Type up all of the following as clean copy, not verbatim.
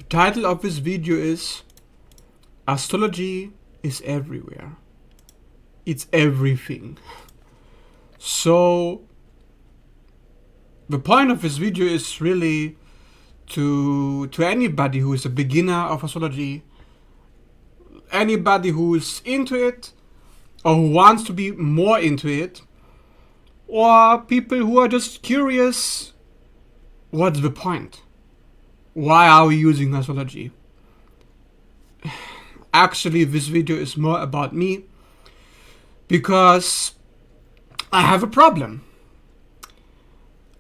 title of this video is Astrology is everywhere. It's everything. So the point of this video is really to anybody who is a beginner of astrology, anybody who is into it or who wants to be more into it, or people who are just curious, what's the point? Why are we using astrology? Actually, this video is more about me because I have a problem.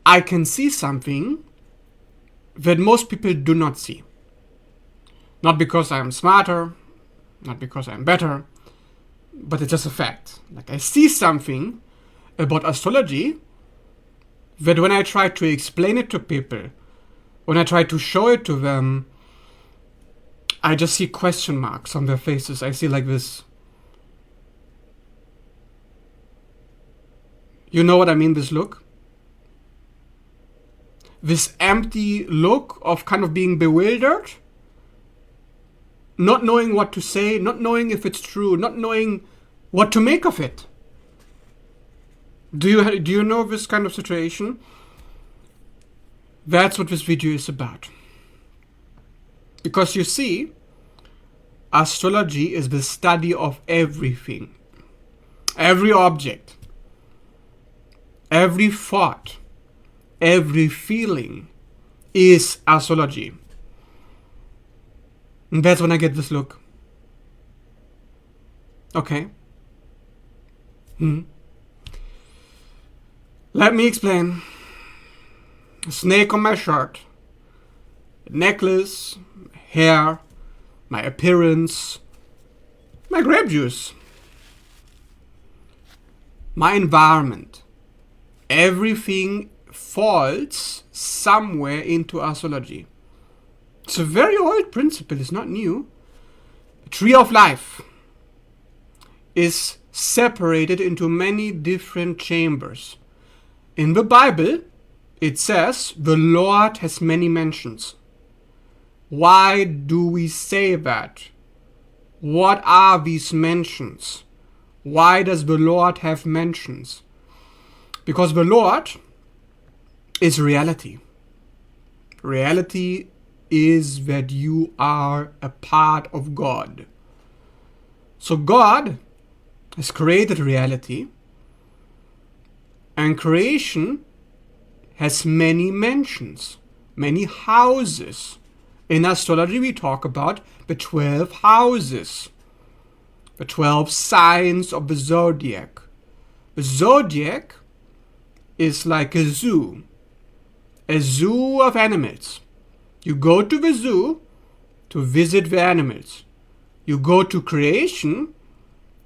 I can see something that most people do not see. Not because I am smarter, not because I am better, but it's just a fact. Like, I see something about astrology that when I try to explain it to people, when I try to show it to them, I just see question marks on their faces. I see like this. You know what I mean, this look? This empty look of kind of being bewildered, not knowing what to say, not knowing if it's true, not knowing what to make of it. Do you know this kind of situation? That's what this video is about. Because you see, astrology is the study of everything. Every object, every thought, every feeling is astrology. And that's when I get this look. Okay. Let me explain. A snake on my shirt, a necklace, hair, my appearance, my grape juice, my environment. Everything falls somewhere into astrology. It's a very old principle, it's not new. The tree of life is separated into many different chambers. In the Bible, it says the Lord has many mansions. Why do we say that? What are these mansions? Why does the Lord have mansions? Because the Lord is reality. Reality is that you are a part of God. So God has created reality, and creation has many mansions, many houses. In astrology, we talk about the 12 houses, the 12 signs of the zodiac. The zodiac is like a zoo of animals. You go to the zoo to visit the animals. You go to creation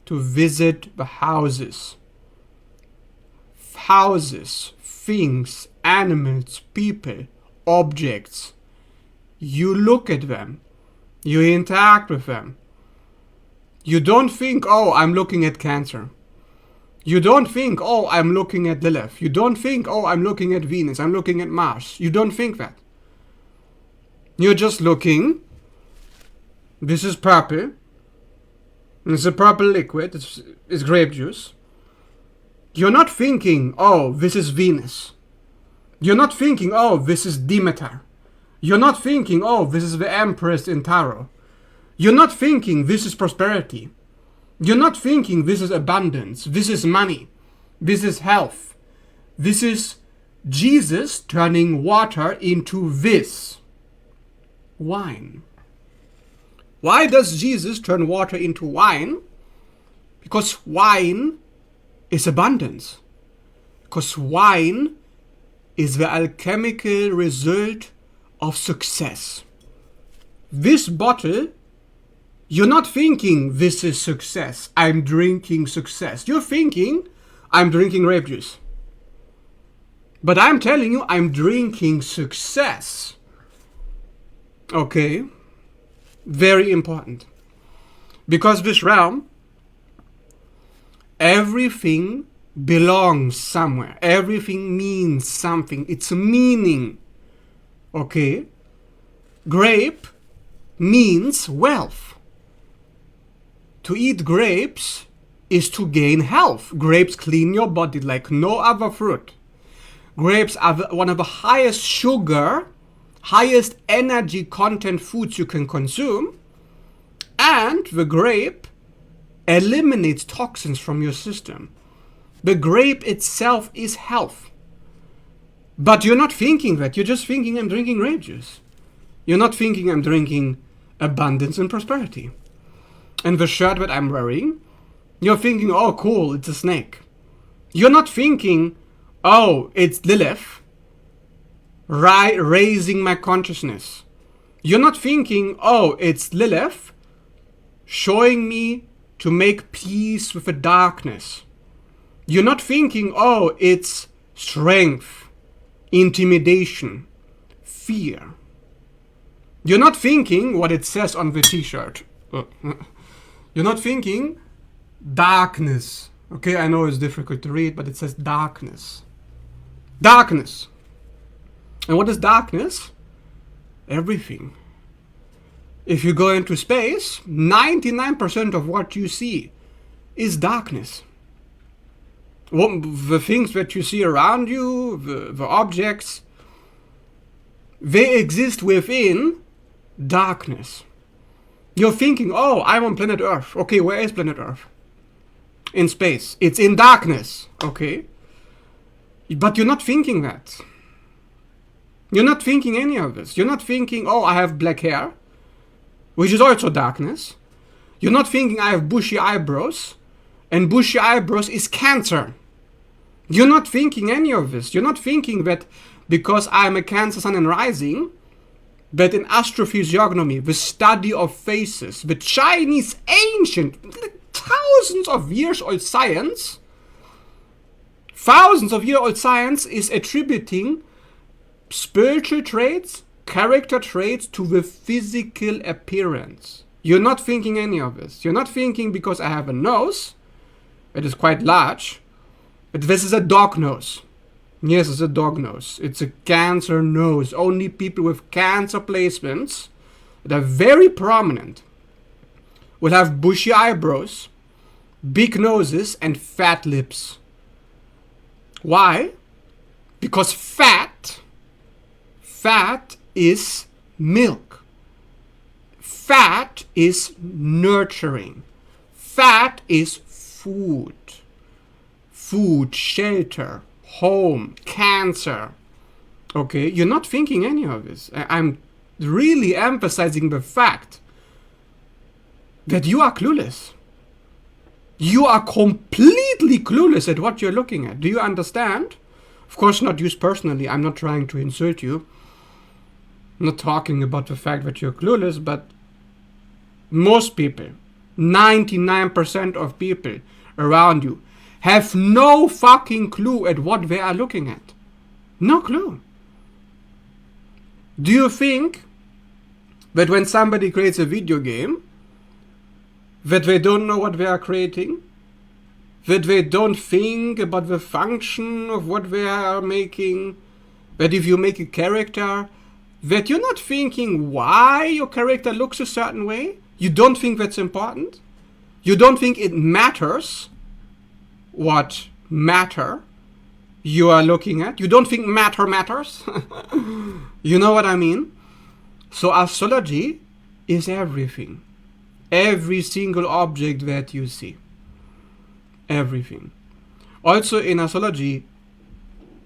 to visit the houses. Houses, things, animals, people, objects. You look at them. You interact with them. You don't think, oh, I'm looking at Cancer. You don't think, oh, I'm looking at Lilith. You don't think, oh, I'm looking at Venus. I'm looking at Mars. You don't think that. You're just looking. This is purple. It's a purple liquid. It's grape juice. You're not thinking, oh, this is Venus. You're not thinking, oh, this is Demeter. You're not thinking, oh, this is the Empress in Tarot. You're not thinking, this is prosperity. You're not thinking, this is abundance. This is money. This is health. This is Jesus turning water into this. Wine. Why does Jesus turn water into wine? Because wine is abundance. Because wine is the alchemical result of success. This bottle, you're not thinking this is success. I'm drinking success. You're thinking I'm drinking grape juice. But I'm telling you, I'm drinking success. Okay? Very important. Because this realm, everything belongs somewhere. Everything means something. It's a meaning. Okay? Grape means wealth. To eat grapes is to gain health. Grapes clean your body like no other fruit. Grapes are one of the highest sugar, highest energy content foods you can consume. And the grape eliminates toxins from your system. The grape itself is health. But you're not thinking that. You're just thinking, I'm drinking grape juice. You're not thinking, I'm drinking abundance and prosperity. And the shirt that I'm wearing, you're thinking, oh cool, it's a snake. You're not thinking, oh, it's Lilith raising my consciousness. You're not thinking, oh, it's Lilith showing me to make peace with the darkness. You're not thinking, oh, it's strength, intimidation, fear. You're not thinking what it says on the t-shirt. You're not thinking darkness. Okay, I know it's difficult to read, but it says darkness. Darkness. And what is darkness? Everything. If you go into space, 99% of what you see is darkness. The things that you see around you, the objects, they exist within darkness. You're thinking, oh, I'm on planet Earth. Okay, where is planet Earth? In space. It's in darkness. Okay. But you're not thinking that. You're not thinking any of this. You're not thinking, oh, I have black hair, which is also darkness. You're not thinking I have bushy eyebrows, and bushy eyebrows is cancer. You're not thinking any of this. You're not thinking that because I'm a Cancer Sun and Rising, that in astrophysiognomy, the study of faces, the Chinese ancient, thousands of years old science is attributing spiritual traits, character traits to the physical appearance. You're not thinking any of this. You're not thinking because I have a nose, it is quite large, but this is a dog nose. Yes, it's a dog nose. It's a Cancer nose. Only people with Cancer placements that are very prominent will have bushy eyebrows, big noses, and fat lips. Why? Because fat is milk. Fat is nurturing. Fat is food. Food, shelter, home, cancer. Okay, you're not thinking any of this. I'm really emphasizing the fact that you are clueless. You are completely clueless at what you're looking at. Do you understand? Of course, not you personally. I'm not trying to insult you. I'm not talking about the fact that you're clueless, but most people, 99% of people around you, have no fucking clue at what they are looking at. No clue. Do you think that when somebody creates a video game, that they don't know what they are creating? That they don't think about the function of what they are making? That if you make a character, that you're not thinking why your character looks a certain way? You don't think that's important? You don't think it matters what matter you are looking at? You don't think matter matters? You know what I mean? So astrology is everything. Every single object that you see. Everything. Also in astrology,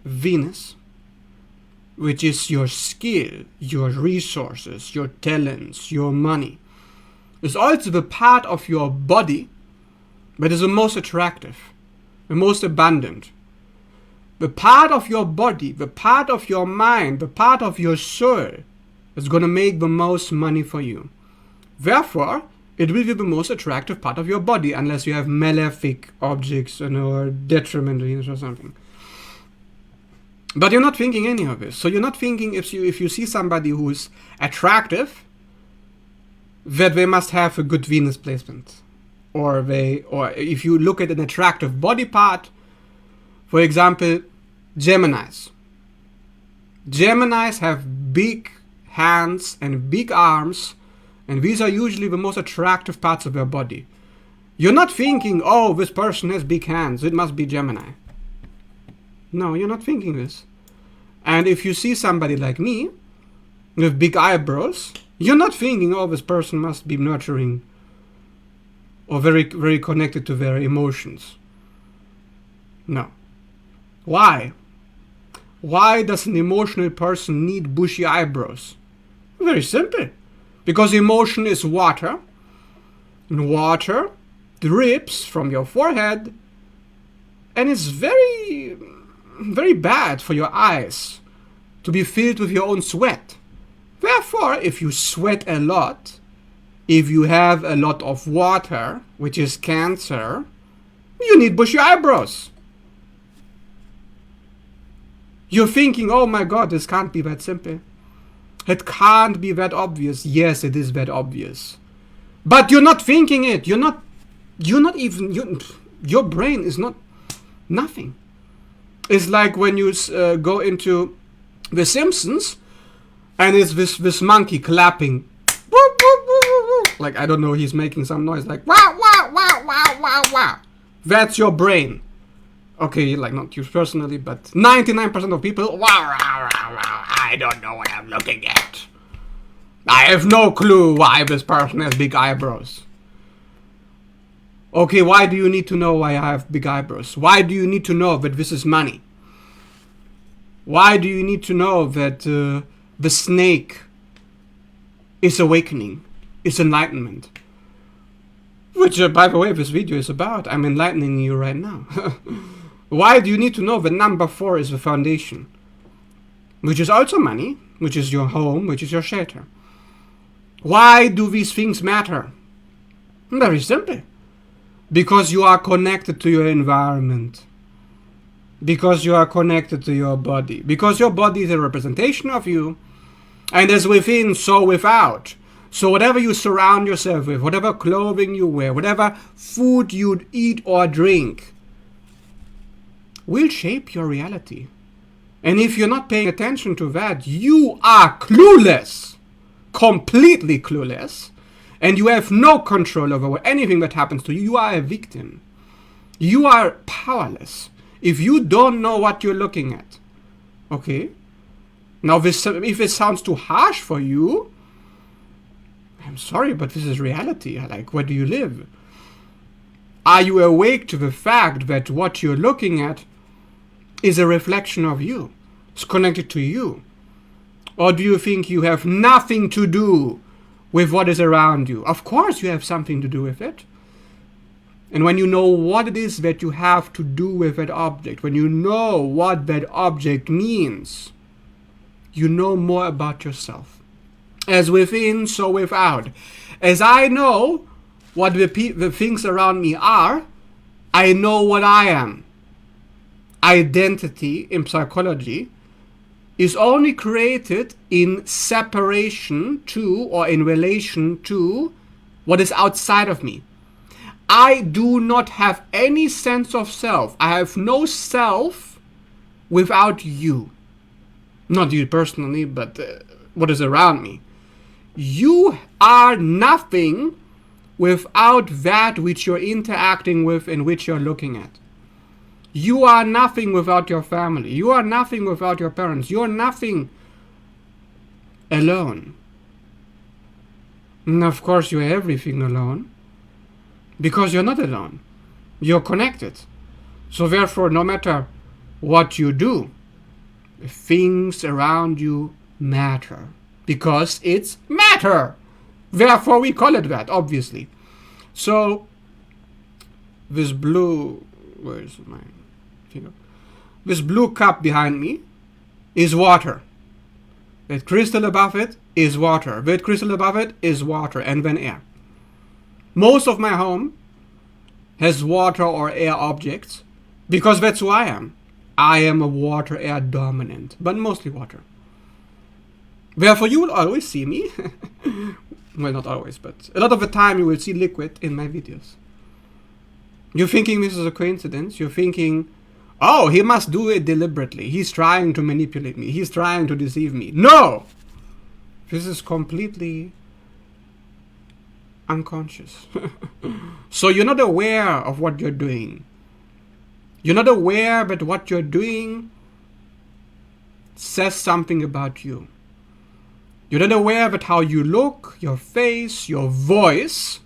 Venus, which is your skill, your resources, your talents, your money, is also the part of your body that is the most attractive, the most abundant. The part of your body, the part of your mind, the part of your soul is going to make the most money for you. Therefore, it will be the most attractive part of your body, unless you have malefic objects or detriment or something. But you're not thinking any of this. So you're not thinking if you see somebody who's attractive, that they must have a good Venus placement. Or if you look at an attractive body part, for example, Geminis. Geminis have big hands and big arms And these are usually the most attractive parts of your body. You're not thinking, oh, this person has big hands, it must be Gemini. No, you're not thinking this. And if you see somebody like me, with big eyebrows, you're not thinking, oh, this person must be nurturing or very, very connected to their emotions. No. Why? Why does an emotional person need bushy eyebrows? Very simple. Because emotion is water, and water drips from your forehead, and it's very, very bad for your eyes to be filled with your own sweat. Therefore, if you sweat a lot, if you have a lot of water, which is Cancer, you need bushy eyebrows. You're thinking, oh my God, this can't be that simple. It can't be that obvious. Yes, it is that obvious. But you're not thinking it. You're not even, your brain is not, nothing. It's like when you go into The Simpsons, and it's this monkey clapping. Like, I don't know, he's making some noise like, wow, wow, wow, wow, wow, wow. That's your brain. Okay, like not you personally, but 99% of people, wow, wow, wow, wow, I don't know what I'm looking at. I have no clue why this person has big eyebrows. Okay, why do you need to know why I have big eyebrows? Why do you need to know that this is money? Why do you need to know that the snake is awakening, is enlightenment? Which, by the way, this video is about. I'm enlightening you right now. Why do you need to know that number 4 is the foundation? Which is also money, which is your home, which is your shelter. Why do these things matter? Very simple. Because you are connected to your environment. Because you are connected to your body. Because your body is a representation of you. And as within, so without. So whatever you surround yourself with, whatever clothing you wear, whatever food you eat or drink, will shape your reality. And if you're not paying attention to that, you are clueless. Completely clueless. And you have no control over anything that happens to you. You are a victim. You are powerless if you don't know what you're looking at. Okay? Now, if it sounds too harsh for you, I'm sorry, but this is reality. Like, where do you live? Are you awake to the fact that what you're looking at is a reflection of you? It's connected to you. Or do you think you have nothing to do with what is around you? Of course you have something to do with it. And when you know what it is that you have to do with that object, when you know what that object means, you know more about yourself. As within, so without. As I know what the things around me are, I know what I am. Identity in psychology is only created in separation to, or in relation to, what is outside of me. I do not have any sense of self. I have no self without you. Not you personally, but what is around me. You are nothing without that which you're interacting with and which you're looking at. You are nothing without your family. You are nothing without your parents. You are nothing alone. And of course, you are everything alone. Because you're not alone. You're connected. So therefore, no matter what you do, things around you matter. Because it's matter. Therefore, we call it that, obviously. So, this blue... Where is my finger? This blue cup behind me is water. That crystal above it is water. That crystal above it is water, and then air. Most of my home has water or air objects because that's who I am. I am a water-air dominant, but mostly water. Therefore, you will always see me. Well, not always, but a lot of the time you will see liquid in my videos. You're thinking this is a coincidence. You're thinking, oh, he must do it deliberately. He's trying to manipulate me. He's trying to deceive me. No! This is completely unconscious. So you're not aware of what you're doing. You're not aware that what you're doing says something about you. You're not aware that how you look, your face, your voice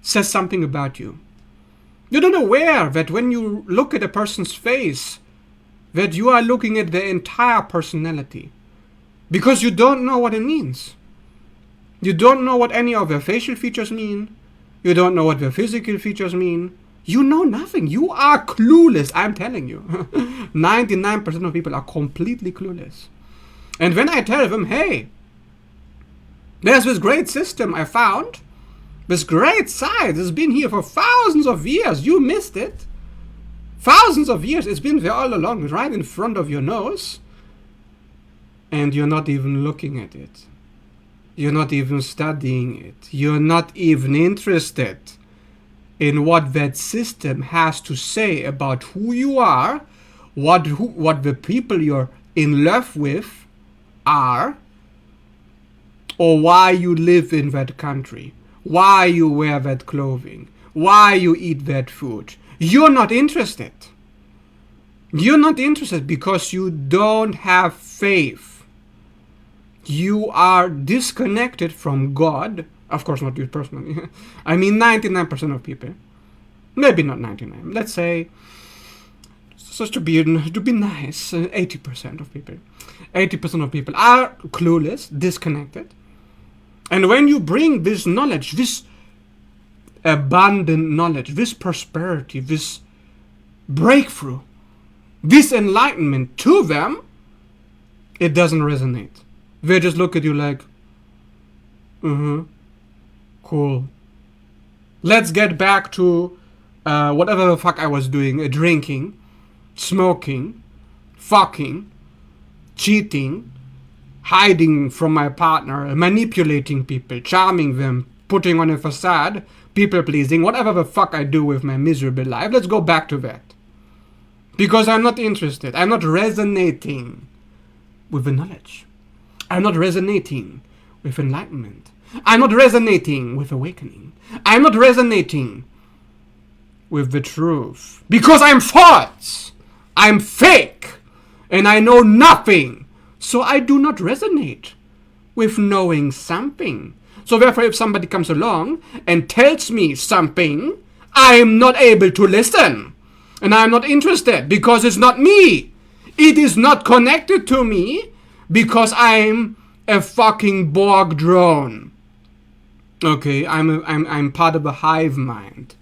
says something about you. You're not aware that when you look at a person's face, that you are looking at their entire personality. Because you don't know what it means. You don't know what any of their facial features mean. You don't know what their physical features mean. You know nothing. You are clueless, I'm telling you. 99% of people are completely clueless. And when I tell them, hey, there's this great system I found, this great science has been here for thousands of years, you missed it. Thousands of years, it's been there all along, right in front of your nose. And you're not even looking at it. You're not even studying it. You're not even interested in what that system has to say about who you are, what the people you're in love with are, or why you live in that country, why you wear that clothing, why you eat that food. You're not interested. You're not interested because you don't have faith. You are disconnected from God. Of course, not you personally. I mean 99% of people. Maybe not 99. Let's say, just to be nice, 80% of people. 80% of people are clueless, disconnected. And when you bring this knowledge, this abundant knowledge, this prosperity, this breakthrough, this enlightenment to them, it doesn't resonate. They just look at you like, cool. Let's get back to whatever the fuck I was doing, drinking, smoking, fucking, cheating, hiding from my partner, manipulating people, charming them, putting on a facade, people pleasing, whatever the fuck I do with my miserable life. Let's go back to that. Because I'm not interested. I'm not resonating with the knowledge. I'm not resonating with enlightenment. I'm not resonating with awakening. I'm not resonating with the truth. Because I'm false. I'm fake. And I know nothing. So I do not resonate with knowing something. So therefore, if somebody comes along and tells me something, I'm not able to listen. And I'm not interested because it's not me. It is not connected to me because I'm a fucking Borg drone. Okay, I'm part of a hive mind.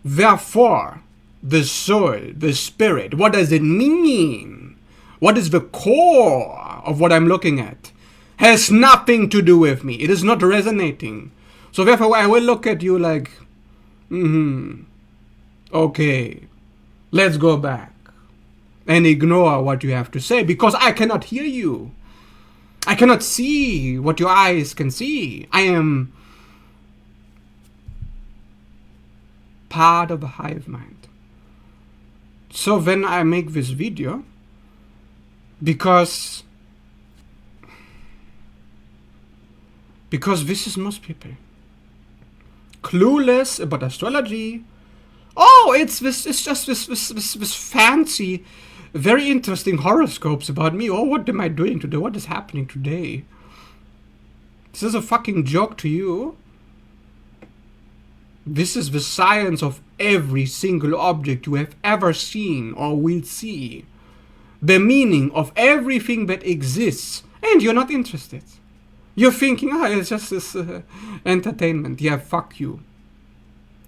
Therefore, the soul, the spirit, what does it mean? What is the core of what I'm looking at? Has nothing to do with me. It is not resonating. So therefore, I will look at you like, okay, let's go back and ignore what you have to say because I cannot hear you. I cannot see what your eyes can see. I am part of a hive mind. So when I make this video, because this is most people. Clueless about astrology. Oh, it's just this fancy, very interesting horoscopes about me. Oh, what am I doing today? What is happening today? This is a fucking joke to you. This is the science of every single object you have ever seen or will see. The meaning of everything that exists. And you're not interested. You're thinking, it's just this entertainment. Yeah, fuck you.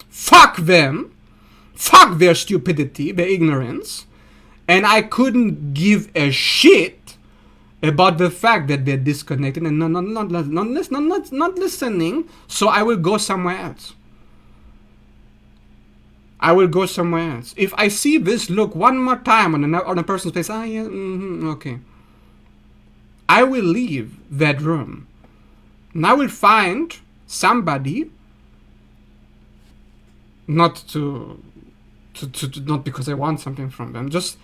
Fuck them. Fuck their stupidity, their ignorance. And I couldn't give a shit about the fact that they're disconnected and not listening. So I will go somewhere else. I will go somewhere else. If I see this look one more time on a person's face, okay. I will leave that room. And I will find somebody, not because I want something from them, just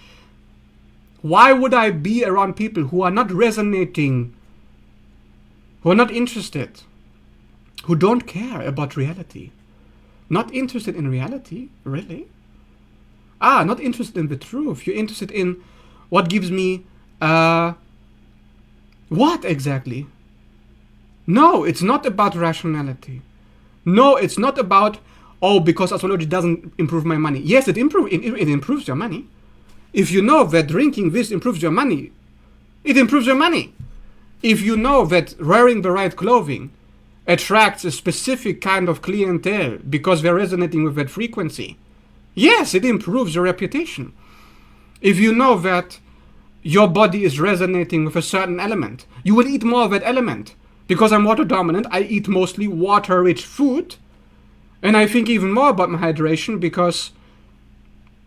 why would I be around people who are not resonating, who are not interested, who don't care about reality. Not interested in reality, really? Not interested in the truth. You're interested in what gives me, what exactly? No, it's not about rationality. No, it's not about, because astrology doesn't improve my money. Yes, it improves your money. If you know that drinking this improves your money, it improves your money. If you know that wearing the right clothing attracts a specific kind of clientele because they're resonating with that frequency, yes, it improves your reputation. If you know that your body is resonating with a certain element, you will eat more of that element. Because I'm water dominant, I eat mostly water-rich food, and I think even more about my hydration because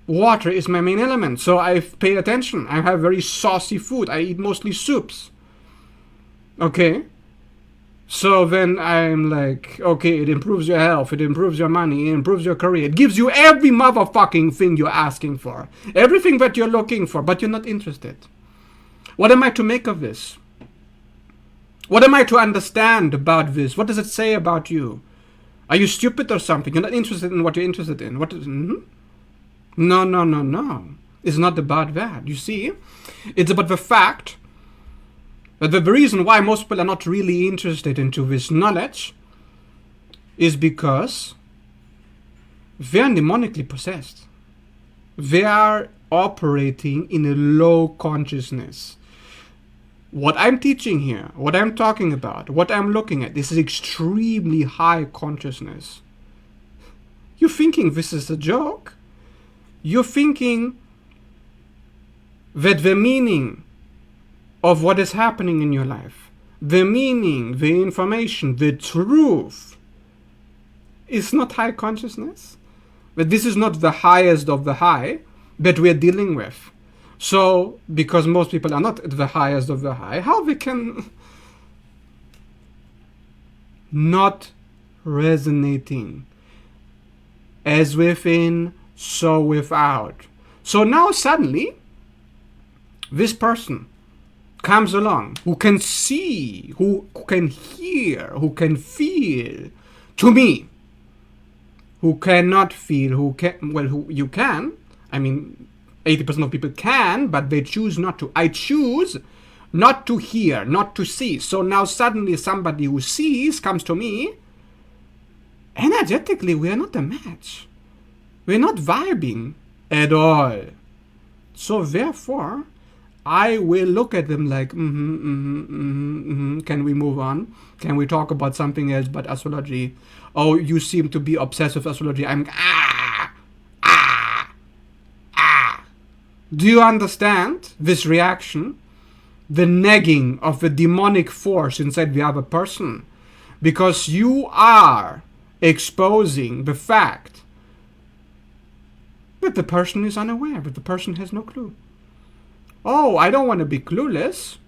water is my main element. So I pay attention. I have very saucy food. I eat mostly soups. Okay? So then I'm like, okay, it improves your health, it improves your money, it improves your career. It gives you every motherfucking thing you're asking for. Everything that you're looking for, but you're not interested. What am I to make of this? What am I to understand about this? What does it say about you? Are you stupid or something? You're not interested in what you're interested in. What is... No. It's not about that. You see? It's about the fact that the reason why most people are not really interested into this knowledge is because they are demonically possessed. They are operating in a low consciousness. What I'm teaching here, what I'm talking about, what I'm looking at, this is extremely high consciousness. You're thinking this is a joke? You're thinking that the meaning of what is happening in your life, the meaning, the information, the truth is not high consciousness? That this is not the highest of the high that we're dealing with. So, because most people are not at the highest of the high, how they can not resonating as within, so without. So now suddenly, this person comes along who can see, who can hear, who can feel, to me, who cannot feel, who you can, I mean, 80% of people can, but they choose not to. I choose not to hear, not to see. So now suddenly somebody who sees comes to me. Energetically, we are not a match. We're not vibing at all. So therefore, I will look at them like, can we move on? Can we talk about something else but astrology? Oh, you seem to be obsessed with astrology. Do you understand this reaction? The negging of the demonic force inside the other person. Because you are exposing the fact that the person is unaware, that the person has no clue. Oh, I don't want to be clueless.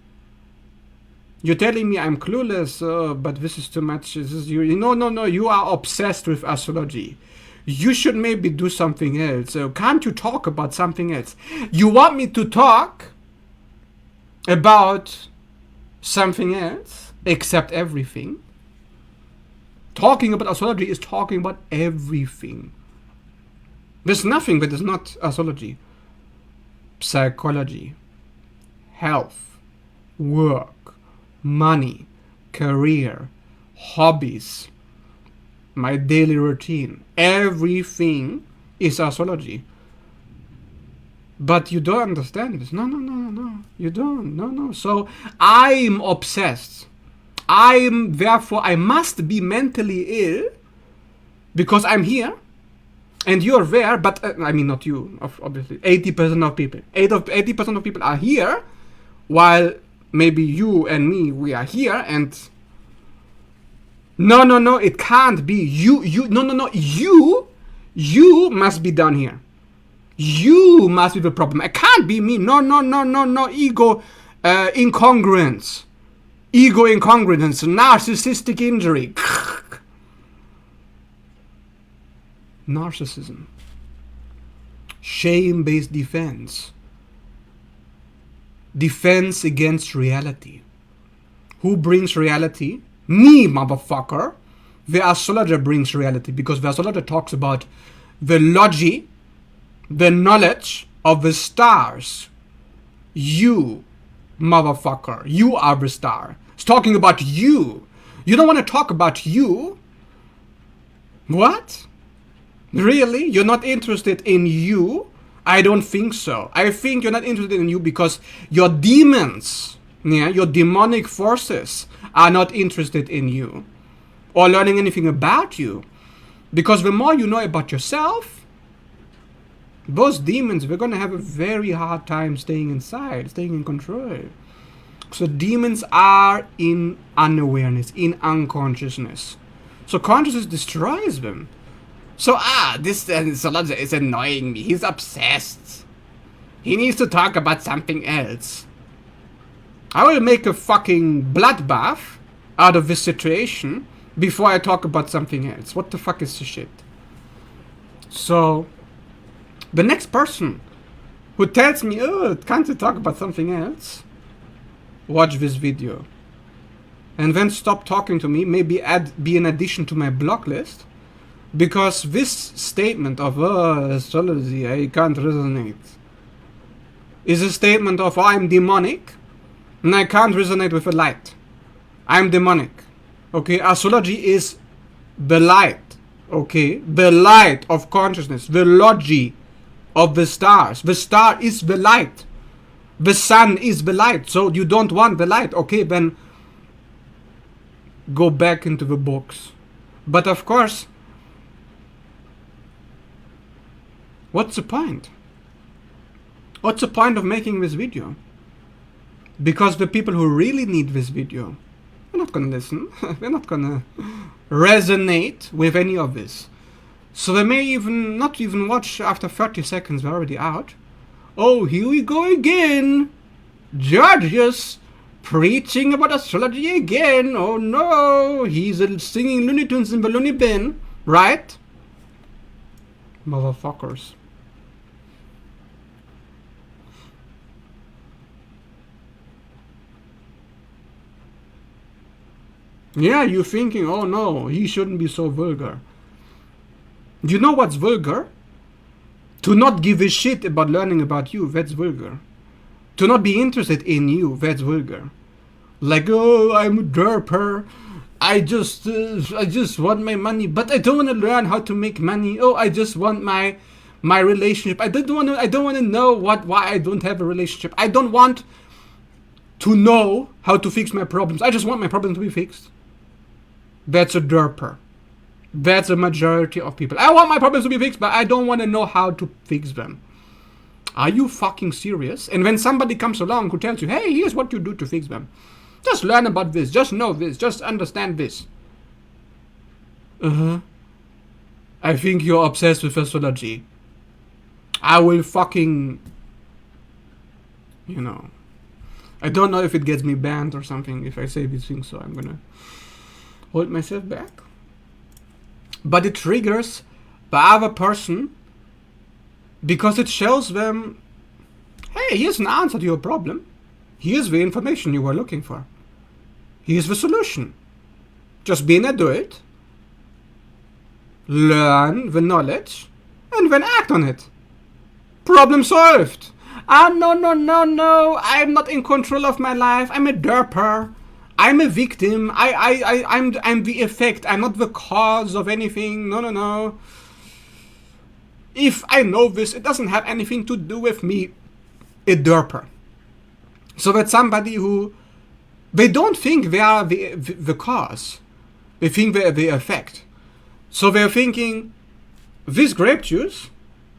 You're telling me I'm clueless, but this is too much. No, you are obsessed with astrology. You should maybe do something else. Can't you talk about something else? You want me to talk about something else except everything? Talking about astrology is talking about everything. There's nothing that is not astrology. Psychology, health, work, money, career, hobbies, my daily routine, everything is astrology. But you don't understand this. No. You don't. No. So I'm obsessed. Therefore, I must be mentally ill because I'm here and you're there. But I mean, not you, obviously. 80% of people. 80% of people are here while maybe you and me, we are here and... No, it can't be. You must be down here. You must be the problem. It can't be me. No. Ego incongruence. Ego incongruence. Narcissistic injury. Narcissism. Shame-based defense. Defense against reality. Who brings reality? Me, motherfucker. the astrologer brings reality, because the astrologer talks about the logic, the knowledge of the stars. You, motherfucker, you are the star. It's talking about you. You don't want to talk about you? What? Really? You're not interested in you? I don't think so. I think you're not interested in you because your demons, yeah, your demonic forces are not interested in you or learning anything about you. Because the more you know about yourself, those demons, they're going to have a very hard time staying inside, staying in control. So demons are in unawareness, in unconsciousness. So consciousness destroys them. So, this astrologer is annoying me. He's obsessed. He needs to talk about something else. I will make a fucking bloodbath out of this situation before I talk about something else. What the fuck is this shit? So, the next person who tells me, oh, can't you talk about something else? Watch this video. And then stop talking to me. Maybe be an addition to my block list. Because this statement of, astrology, I can't resonate, is a statement of, I'm demonic, and I can't resonate with the light. I'm demonic. Okay, astrology is the light. Okay, the light of consciousness, the logic of the stars. The star is the light. The sun is the light. So you don't want the light. Okay, then go back into the books. But of course, what's the point? What's the point of making this video? Because the people who really need this video, they're not gonna listen. They're not gonna resonate with any of this. So they may even not even watch after 30 seconds. They're already out. Oh, here we go again. Georgius preaching about astrology again. Oh no, he's singing Looney Tunes in the Looney Bin, right? Motherfuckers. Yeah, you're thinking, oh no, he shouldn't be so vulgar. You know what's vulgar? To not give a shit about learning about you, that's vulgar. To not be interested in you, that's vulgar. Like, oh, I'm a derper. I just want my money, but I don't want to learn how to make money. Oh, I just want my relationship. I don't want to know why I don't have a relationship. I don't want to know how to fix my problems. I just want my problem to be fixed. That's a derper. That's a majority of people. I want my problems to be fixed, but I don't want to know how to fix them. Are you fucking serious? And when somebody comes along who tells you, hey, here's what you do to fix them. Just learn about this. Just know this. Just understand this. I think you're obsessed with astrology. I will fucking... You know... I don't know if it gets me banned or something if I say these things, so I'm gonna hold myself back. But it triggers the other person because it shows them, hey, here's an answer to your problem. Here's the information you were looking for. Here's the solution. Just be an adult, learn the knowledge, and then act on it. Problem solved. No, I'm not in control of my life. I'm a derper. I'm a victim. I'm the effect. I'm not the cause of anything. No. If I know this, it doesn't have anything to do with me. A derper. So that's somebody who, they don't think they are the cause. They think they're the effect. So they're thinking, this grape juice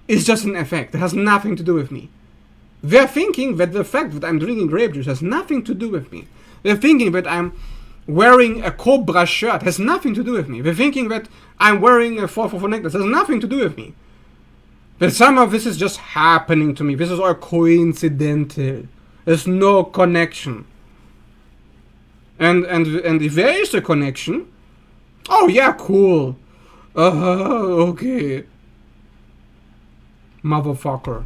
is just an effect. It has nothing to do with me. They're thinking that the fact that I'm drinking grape juice has nothing to do with me. They're thinking that I'm wearing a Cobra shirt has nothing to do with me. They're thinking that I'm wearing a 444 necklace has nothing to do with me. That some of this is just happening to me. This is all coincidental. There's no connection. And if there is a connection, oh yeah, cool. Okay. Motherfucker.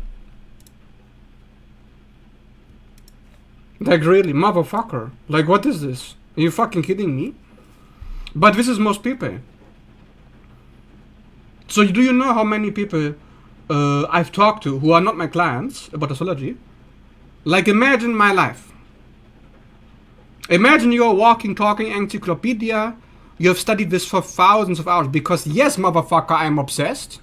Like really, motherfucker. Like what is this? Are you fucking kidding me? But this is most people. So do you know how many people I've talked to who are not my clients about astrology? Like, imagine my life. Imagine you're a walking, talking encyclopedia. You have studied this for thousands of hours because, yes, motherfucker, I'm obsessed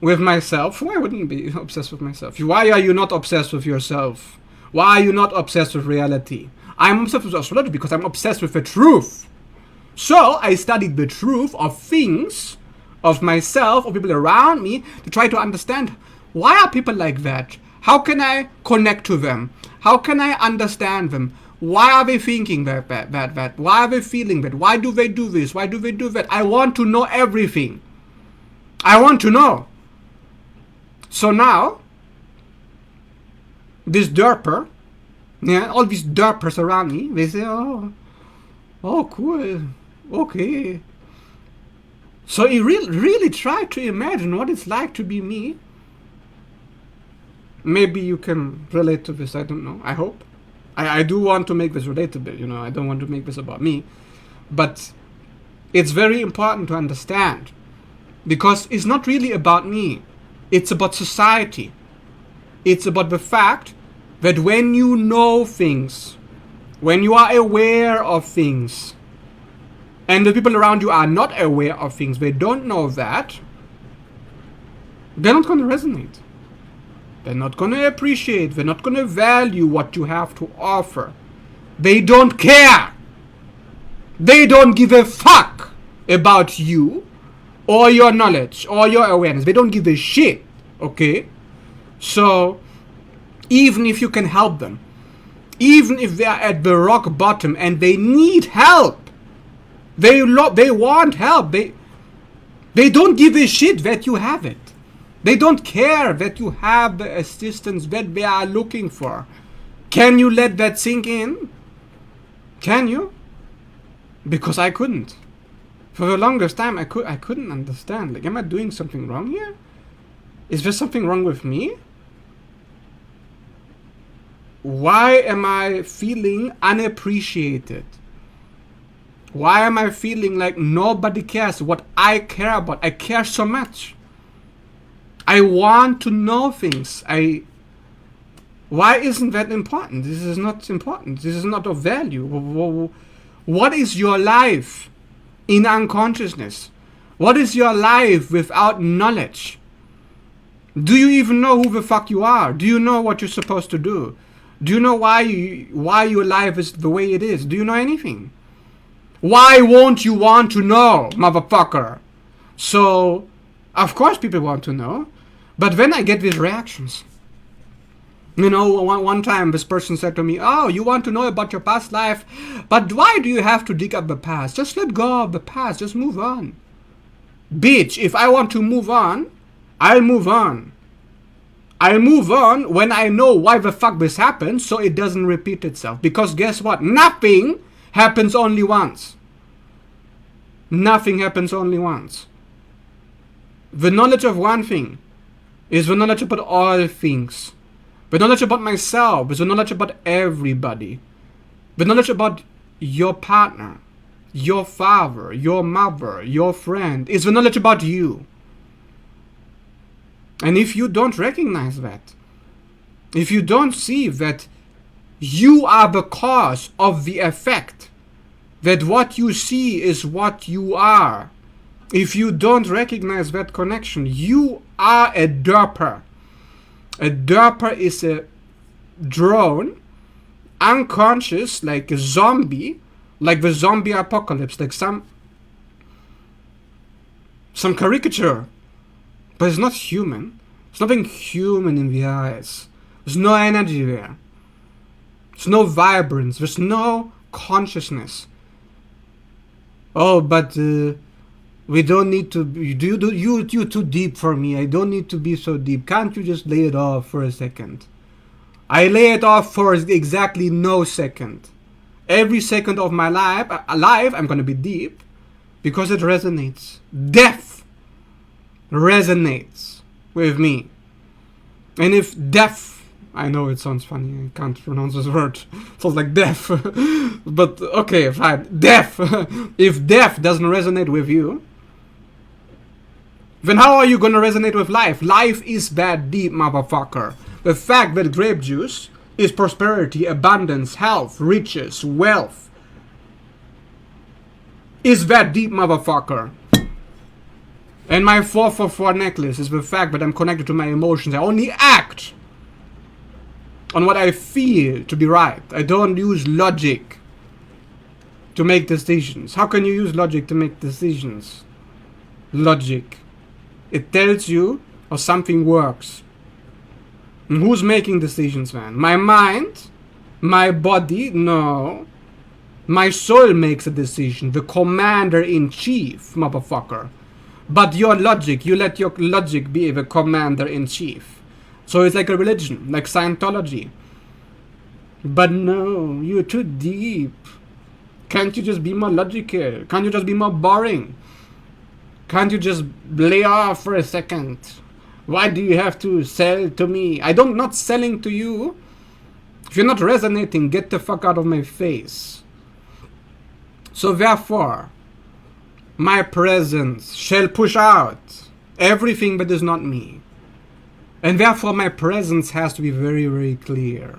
with myself. Why wouldn't I be obsessed with myself? Why are you not obsessed with yourself? Why are you not obsessed with reality? I'm obsessed with astrology because I'm obsessed with the truth. So I studied the truth of things, of myself, of people around me, to try to understand, why are people like that? How can I connect to them? How can I understand them? Why are they thinking that? Why are they feeling that? Why do they do this? Why do they do that? I want to know everything. I want to know. So now, this derper, all these derpers around me, they say, oh, cool, okay. So he really try to imagine what it's like to be me. Maybe you can relate to this, I don't know, I hope. I do want to make this relatable, I don't want to make this about me. But it's very important to understand, because it's not really about me. It's about society. It's about the fact that when you know things, when you are aware of things, and the people around you are not aware of things, they don't know that, they're not going to resonate. They're not going to appreciate. They're not going to value what you have to offer. They don't care. They don't give a fuck about you or your knowledge or your awareness. They don't give a shit. Okay? So, even if you can help them, even if they are at the rock bottom and they need help, they want help. They don't give a shit that you have it. They don't care that you have the assistance that they are looking for. Can you let that sink in? Can you? Because I couldn't. For the longest time, I couldn't understand. Like, am I doing something wrong here? Is there something wrong with me? Why am I feeling unappreciated? Why am I feeling like nobody cares what I care about? I care so much. I want to know things. Why isn't that important? This is not important. This is not of value. What is your life in unconsciousness? What is your life without knowledge? Do you even know who the fuck you are? Do you know what you're supposed to do? Do you know why your life is the way it is? Do you know anything? Why won't you want to know, motherfucker? So, of course people want to know. But then I get these reactions. One time this person said to me, oh, you want to know about your past life, but why do you have to dig up the past? Just let go of the past. Just move on. Bitch, if I want to move on, I'll move on. I'll move on when I know why the fuck this happened, so it doesn't repeat itself. Because guess what? Nothing happens only once. Nothing happens only once. The knowledge of one thing is the knowledge about all things. The knowledge about myself is the knowledge about everybody. The knowledge about your partner, your father, your mother, your friend is the knowledge about you. And if you don't recognize that, if you don't see that you are the cause of the effect, that what you see is what you are, if you don't recognize that connection, you are a derper. A derper is a drone, unconscious, like a zombie, like the zombie apocalypse, like some caricature. But it's not human. There's nothing human in the eyes. There's no energy there. There's no vibrance. There's no consciousness. Oh, but we don't need to. You're too deep for me. I don't need to be so deep. Can't you just lay it off for a second? I lay it off for exactly no second. Every second of my life, I'm gonna be deep, because it resonates. Death resonates with me. And if death, I know it sounds funny, I can't pronounce this word. It sounds like death. But okay, fine. Death. If death doesn't resonate with you, Then how are you gonna resonate with life? Life is that deep, motherfucker. The fact that grape juice is prosperity, abundance, health, riches, wealth is that deep, motherfucker. And my 444 necklace is the fact that I'm connected to my emotions. I only act on what I feel to be right. I don't use logic to make decisions. How can you use logic to make decisions? Logic. It tells you how something works. And who's making decisions, man? My mind? My body? No. My soul makes a decision. The commander-in-chief, motherfucker. But your logic, you let your logic be the commander-in-chief. So it's like a religion, like Scientology. But no, you're too deep. Can't you just be more logical? Can't you just be more boring? Can't you just lay off for a second? Why do you have to sell to me? I'm not selling to you. If you're not resonating, get the fuck out of my face. So therefore, my presence shall push out everything that is not me. And therefore my presence has to be very, very clear.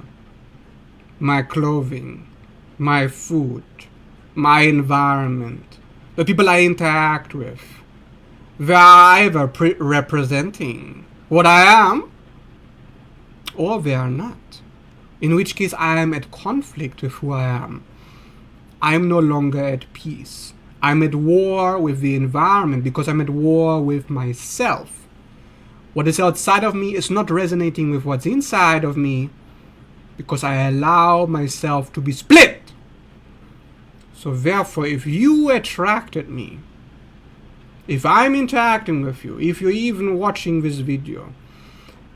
My clothing, my food, my environment, the people I interact with, they are either representing what I am, or they are not. In which case I am at conflict with who I am. I am no longer at peace. I'm at war with the environment because I'm at war with myself. What is outside of me is not resonating with what's inside of me because I allow myself to be split. So therefore, if you attracted me, if I'm interacting with you, if you're even watching this video,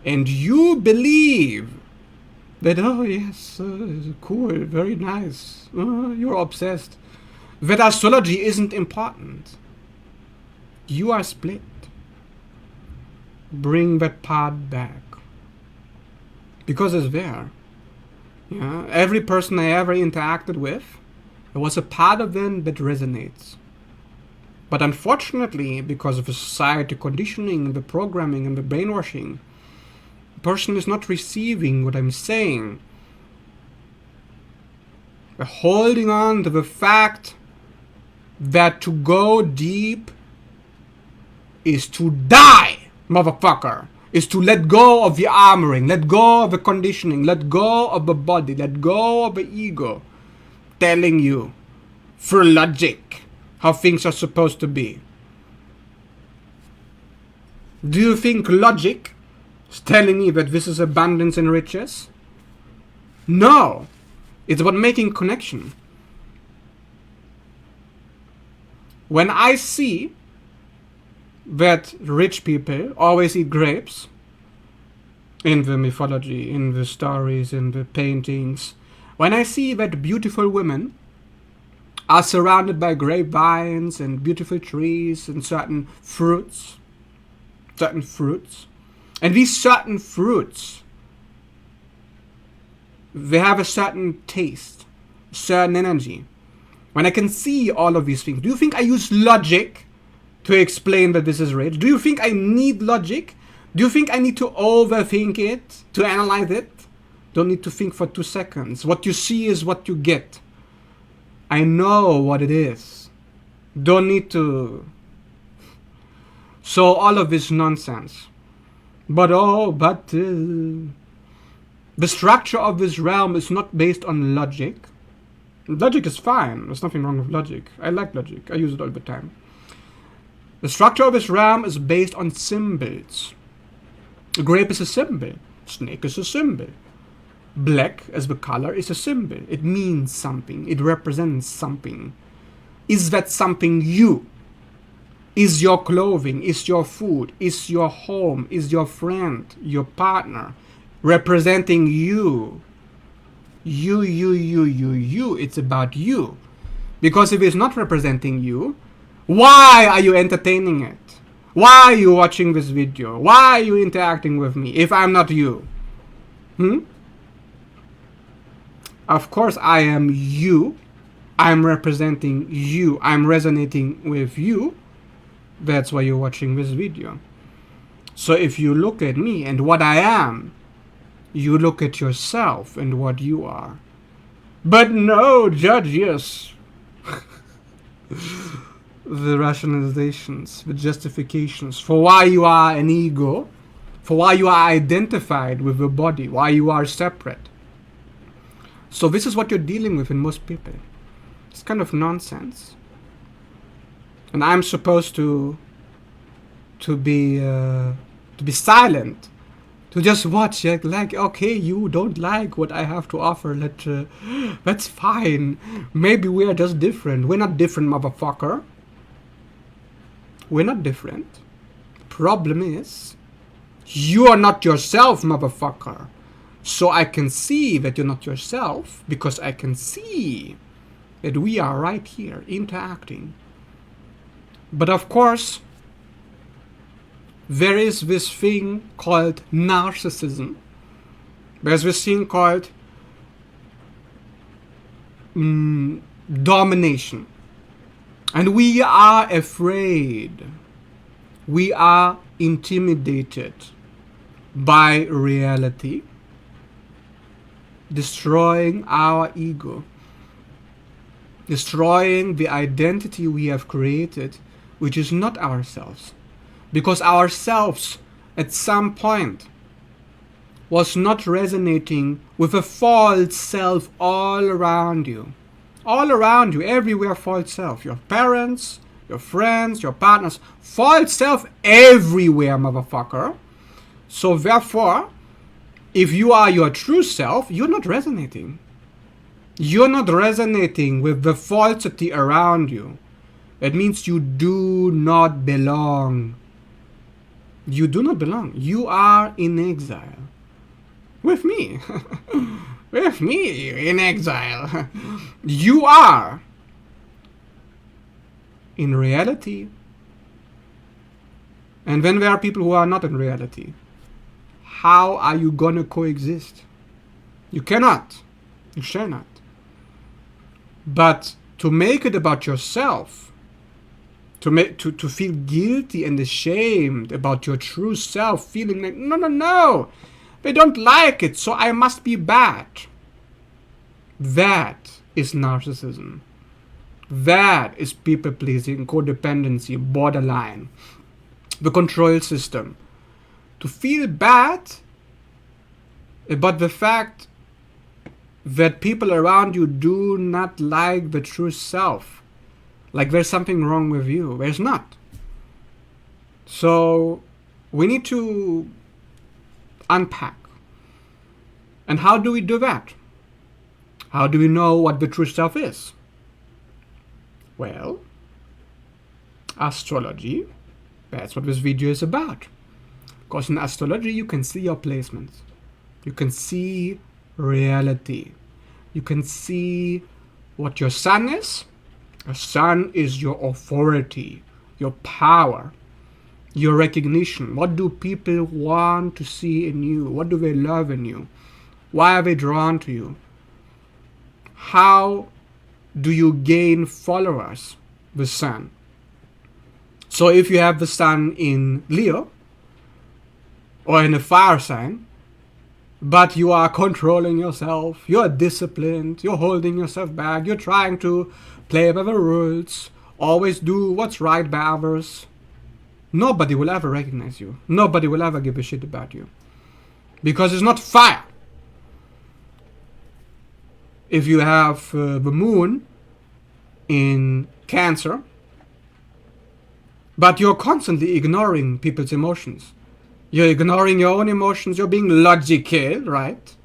and you believe that, oh yes, cool, very nice, you're obsessed, that astrology isn't important, you are split. Bring that part back. Because it's there. Yeah? Every person I ever interacted with, there was a part of them that resonates. But unfortunately, because of the society conditioning, the programming, and the brainwashing, the person is not receiving what I'm saying. They're holding on to the fact that to go deep is to die, motherfucker. Is to let go of the armoring, let go of the conditioning, let go of the body, let go of the ego telling you through logic how things are supposed to be. Do you think logic is telling me that this is abundance and riches? No. It's about making connection. When I see that rich people always eat grapes, in the mythology, in the stories, in the paintings, when I see that beautiful women are surrounded by grapevines and beautiful trees and certain fruits, and these certain fruits, they have a certain taste, certain energy. When I can see all of these things, do you think I use logic to explain that this is rich? Do you think I need logic? Do you think I need to overthink it, to analyze it? Don't need to think for 2 seconds. What you see is what you get. I know what it is. Don't need to. So all of this nonsense. But the structure of this realm is not based on logic. Logic is fine. There's nothing wrong with logic. I like logic. I use it all the time. The structure of this realm is based on symbols. A grape is a symbol. Snake is a symbol. Black as the color is a symbol. It means something. It represents something. Is that something you? Is your clothing? Is your food? Is your home? Is your friend? Your partner? Representing you? You. It's about you. Because if it's not representing you, why are you entertaining it? Why are you watching this video? Why are you interacting with me if I'm not you? Of course I am you. I'm representing you. I'm resonating with you. That's why you're watching this video. So if you look at me and what I am, you look at yourself and what you are. But no, judge, yes. The rationalizations, the justifications for why you are an ego, for why you are identified with the body, why you are separate. So this is what you're dealing with in most people. It's kind of nonsense. And I'm supposed to be silent, to just watch, like, okay, you don't like what I have to offer, that's fine. Maybe we are just different. We're not different, motherfucker. We're not different. Problem is, you are not yourself, motherfucker. So I can see that you're not yourself, because I can see that we are right here, interacting. But of course, there is this thing called narcissism. There's this thing called domination. And we are afraid. We are intimidated by reality, destroying our ego, destroying the identity we have created, which is not ourselves. Because ourselves, at some point, was not resonating with a false self all around you. All around you, everywhere, false self. Your parents, your friends, your partners, false self everywhere, motherfucker. So therefore, if you are your true self, you're not resonating. You're not resonating with the falsity around you. It means you do not belong. You do not belong. You are in exile. With me. With me in exile. You are in reality. And then there are people who are not in reality. How are you gonna coexist? You cannot. You shall not. But to make it about yourself, to feel guilty and ashamed about your true self, feeling like, no, they don't like it, so I must be bad. That is narcissism. That is people-pleasing, codependency, borderline, the control system. To feel bad about the fact that people around you do not like the true self. Like there's something wrong with you. There's not. So we need to unpack. And how do we do that? How do we know what the true self is? Well, astrology, that's what this video is about. Because in astrology you can see your placements. You can see reality. You can see what your sun is. A sun is your authority, your power, your recognition. What do people want to see in you? What do they love in you? Why are they drawn to you? How do you gain followers? The sun. So if you have the sun in Leo or in a fire sign, but you are controlling yourself, you're disciplined, you're holding yourself back, you're trying to play by the rules, always do what's right by others, nobody will ever recognize you. Nobody will ever give a shit about you. Because it's not fire. If you have the moon in Cancer, but you're constantly ignoring people's emotions, you're ignoring your own emotions, you're being logical, right?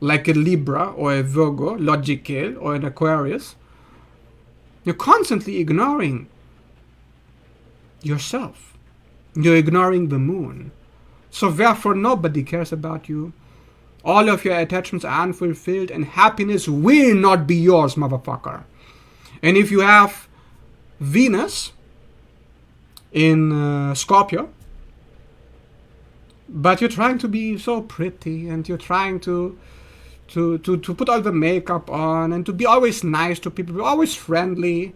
Like a Libra or a Virgo, logical, or an Aquarius. You're constantly ignoring yourself. You're ignoring the moon. So therefore nobody cares about you. All of your attachments are unfulfilled and happiness will not be yours, motherfucker. And if you have Venus in Scorpio, but you're trying to be so pretty and you're trying to put all the makeup on and to be always nice to people, be always friendly,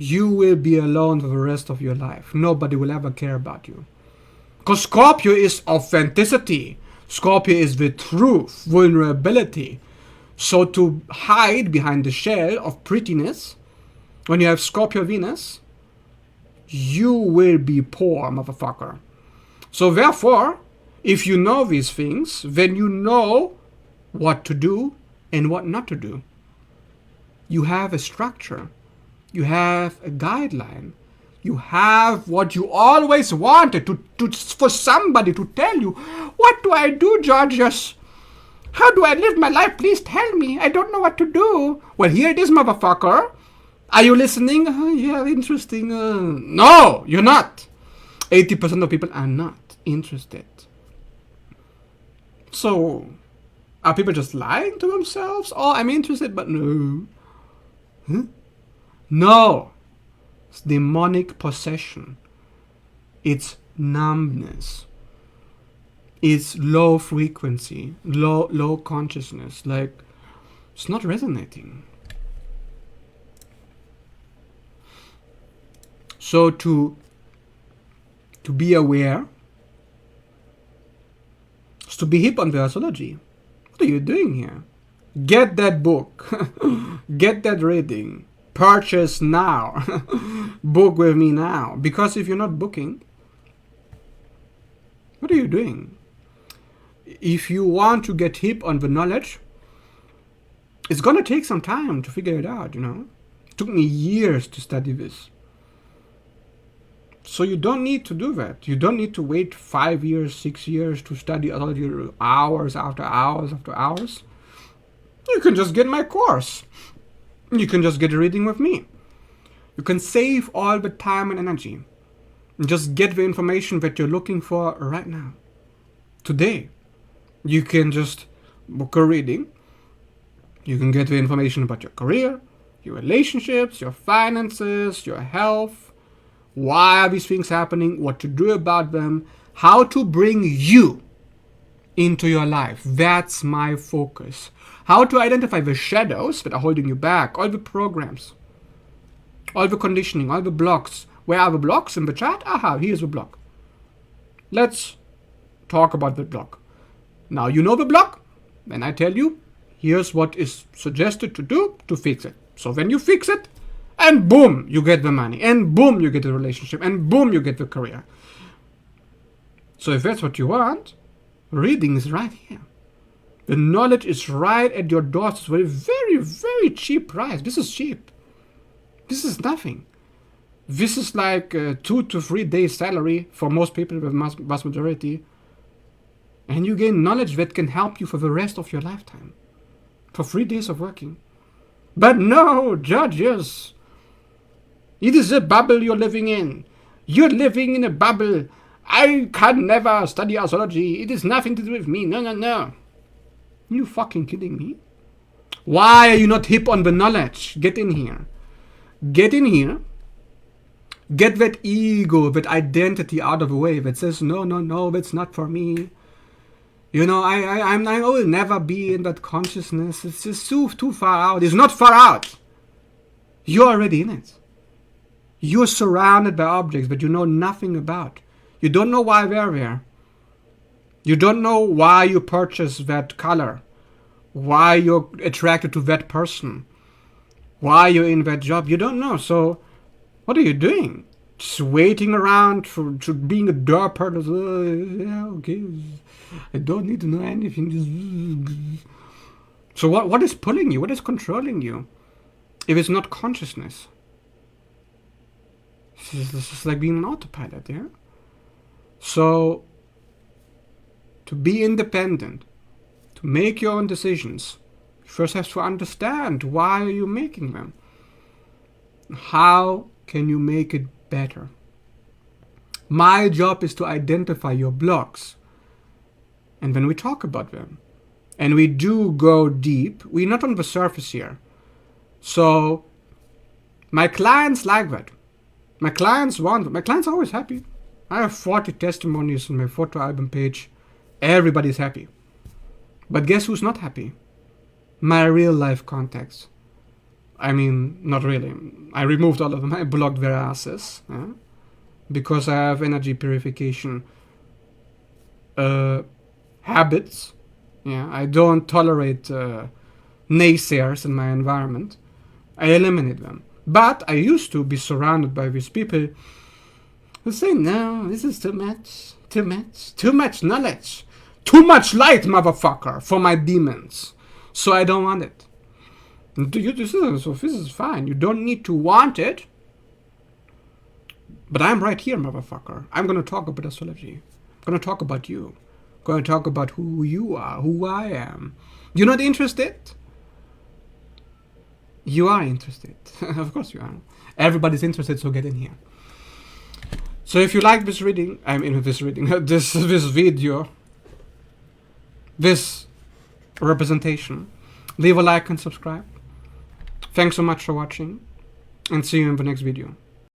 you will be alone for the rest of your life. Nobody will ever care about you. Because Scorpio is authenticity. Scorpio is the truth, vulnerability. So to hide behind the shell of prettiness, when you have Scorpio Venus, you will be poor, motherfucker. So therefore, if you know these things, then you know what to do and what not to do. You have a structure. You have a guideline. You have what you always wanted for somebody to tell you. What do I do, Georgios? How do I live my life? Please tell me. I don't know what to do. Well, here it is, motherfucker. Are you listening? Yeah, interesting. No, you're not. 80% of people are not interested. So, are people just lying to themselves? Oh, I'm interested, but no. Huh? No. It's demonic possession. It's numbness. It's low frequency, low consciousness. Like, it's not resonating. So to be aware is to be hip on the astrology. What are you doing here? Get that book. Get that reading. Purchase now. Book with me now. Because if you're not booking, what are you doing? If you want to get hip on the knowledge, it's going to take some time to figure it out, you know. It took me years to study this. So you don't need to do that. You don't need to wait 5 years, 6 years to study astrology hours after hours after hours. You can just get my course. You can just get a reading with me. You can save all the time and energy and just get the information that you're looking for right now. Today, you can just book a reading. You can get the information about your career, your relationships, your finances, your health. Why are these things happening? What to do about them? How to bring you into your life. That's my focus. How to identify the shadows that are holding you back. All the programs. All the conditioning. All the blocks. Where are the blocks in the chat? Aha, here's the block. Let's talk about the block. Now you know the block. Then I tell you, here's what is suggested to do to fix it. So when you fix it, and boom, you get the money. And boom, you get the relationship. And boom, you get the career. So if that's what you want, reading is right here. The knowledge is right at your doorstep for a very, very cheap price. This is cheap. This is nothing. This is like 2 to 3 days salary for most people, the vast majority. And you gain knowledge that can help you for the rest of your lifetime. For 3 days of working. But no, judges. It is a bubble you're living in. You're living in a bubble. I can never study astrology. It has nothing to do with me. No, no, no. You fucking kidding me? Why are you not hip on the knowledge? Get in here. Get in here. Get that ego, that identity out of the way that says, no, no, no, that's not for me. You know, I will never be in that consciousness. It's just too far out. It's not far out. You're already in it. You're surrounded by objects that you know nothing about. You don't know why they're there. You don't know why you purchased that color. Why you're attracted to that person. Why you're in that job. You don't know. So what are you doing? Just waiting around for being a dirt person. Yeah, okay. I don't need to know anything. So what is pulling you? What is controlling you? If it's not consciousness. This is like being an autopilot, yeah? So, to be independent, to make your own decisions, you first have to understand why are you making them. How can you make it better? My job is to identify your blocks. And when we talk about them, and we do go deep, we're not on the surface here. So, my clients like that. My clients want it. My clients are always happy. I have 40 testimonies on my photo album page. Everybody's happy. But guess who's not happy? My real life contacts. I mean, not really. I removed all of them. I blocked their asses. Yeah? Because I have energy purification habits. Yeah, I don't tolerate naysayers in my environment. I eliminate them. But I used to be surrounded by these people who say, no, this is too much, too much, too much knowledge, too much light, motherfucker, for my demons. So I don't want it. This is fine. You don't need to want it. But I'm right here, motherfucker. I'm going to talk about astrology. I'm going to talk about you. I'm going to talk about who you are, who I am. You're not interested? You are interested. Of course you are. Everybody's interested, so get in here. So if you like this reading, this video, this representation, leave a like and subscribe. Thanks so much for watching, and see you in the next video.